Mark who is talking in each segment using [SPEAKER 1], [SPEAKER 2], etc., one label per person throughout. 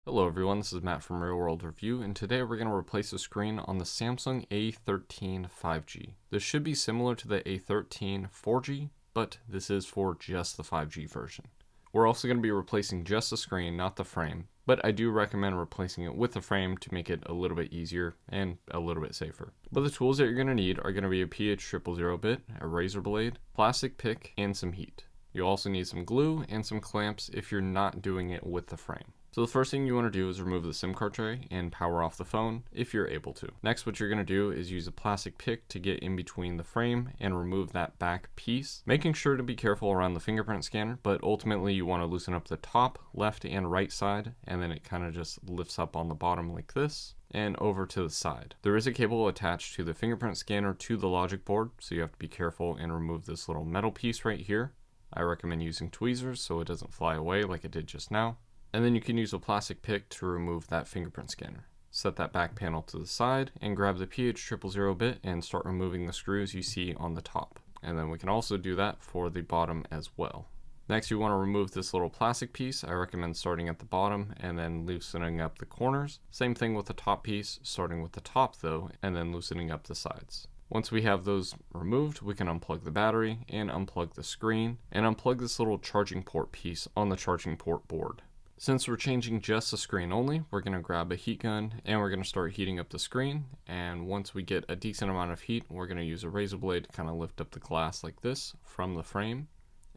[SPEAKER 1] Hello everyone, this is Matt from Real World Review, and today we're going to replace the screen on the Samsung A13 5G. This should be similar to the A13 4G, but this is for just the 5G version. We're also going to be replacing just the screen, not the frame, but I do recommend replacing it with the frame to make it a little bit easier and a little bit safer. But the tools that you're going to need are going to be a PH000 bit, a razor blade, plastic pick, and some heat. You'll also need some glue and some clamps if you're not doing it with the frame. So the first thing you want to do is remove the SIM card tray and power off the phone if you're able to. Next, what you're going to do is use a plastic pick to get in between the frame and remove that back piece, making sure to be careful around the fingerprint scanner, but ultimately you want to loosen up the top, left, and right side, and then it kind of just lifts up on the bottom like this and over to the side. There is a cable attached to the fingerprint scanner to the logic board, so you have to be careful and remove this little metal piece right here. I recommend using tweezers so it doesn't fly away like it did just now. And then you can use a plastic pick to remove that fingerprint scanner. Set that back panel to the side and grab the PH000 bit and start removing the screws you see on the top. And then we can also do that for the bottom as well. Next, you want to remove this little plastic piece. I recommend starting at the bottom and then loosening up the corners. Same thing with the top piece, starting with the top though, and then loosening up the sides. Once we have those removed, we can unplug the battery and unplug the screen and unplug this little charging port piece on the charging port board. Since we're changing just the screen only, we're going to grab a heat gun and we're going to start heating up the screen. And once we get a decent amount of heat, we're going to use a razor blade to kind of lift up the glass like this from the frame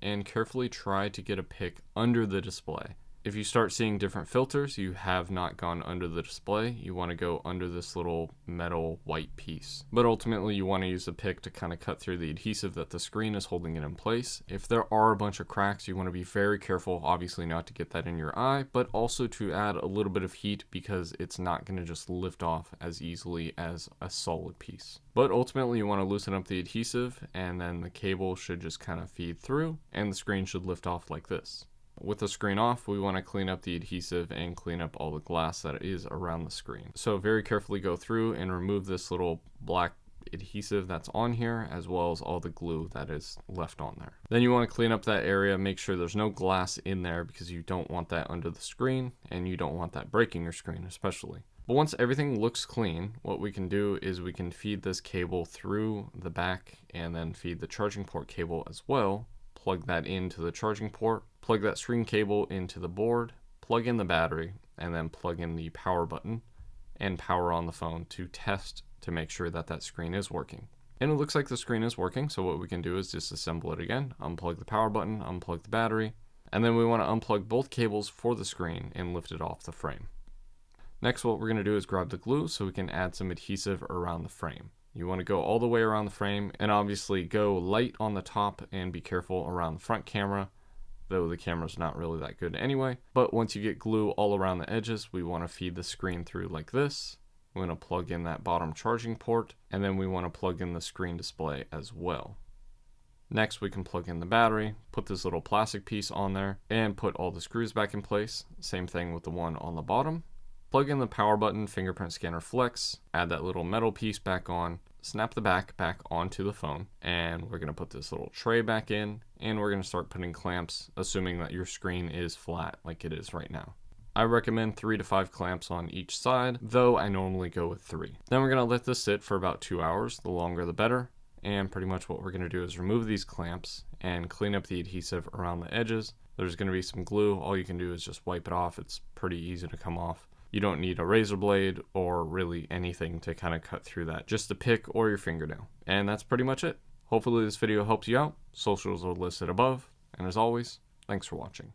[SPEAKER 1] and carefully try to get a pick under the display. If you start seeing different filters, you have not gone under the display. You want to go under this little metal white piece. But ultimately, you want to use the pick to kind of cut through the adhesive that the screen is holding it in place. If there are a bunch of cracks, you want to be very careful, obviously not to get that in your eye, but also to add a little bit of heat because it's not going to just lift off as easily as a solid piece. But ultimately, you want to loosen up the adhesive, and then the cable should just kind of feed through, and the screen should lift off like this. With the screen off, we want to clean up the adhesive and clean up all the glass that is around the screen. So very carefully go through and remove this little black adhesive that's on here, as well as all the glue that is left on there. Then you want to clean up that area, make sure there's no glass in there because you don't want that under the screen and you don't want that breaking your screen especially. But once everything looks clean, what we can do is we can feed this cable through the back and then feed the charging port cable as well. Plug that into the charging port, plug that screen cable into the board, plug in the battery, and then plug in the power button and power on the phone to test to make sure that that screen is working. And it looks like the screen is working, so what we can do is disassemble it again, unplug the power button, unplug the battery, and then we want to unplug both cables for the screen and lift it off the frame. Next, what we're going to do is grab the glue so we can add some adhesive around the frame. You want to go all the way around the frame and obviously go light on the top and be careful around the front camera, though the camera's not really that good anyway. But once you get glue all around the edges, we want to feed the screen through like this. We're going to plug in that bottom charging port, and then we want to plug in the screen display as well. Next, we can plug in the battery, put this little plastic piece on there, and put all the screws back in place. Same thing with the one on the bottom. Plug in the power button, fingerprint scanner flex, add that little metal piece back on, snap the back onto the phone, and we're going to put this little tray back in, and we're going to start putting clamps, assuming that your screen is flat like it is right now. I recommend 3 to 5 clamps on each side, though I normally go with 3. Then we're going to let this sit for about 2 hours, the longer the better, and pretty much what we're going to do is remove these clamps and clean up the adhesive around the edges. There's going to be some glue, all you can do is just wipe it off, it's pretty easy to come off. You don't need a razor blade or really anything to kind of cut through that, just a pick or your fingernail. And that's pretty much it. Hopefully this video helps you out. Socials are listed above. And as always, thanks for watching.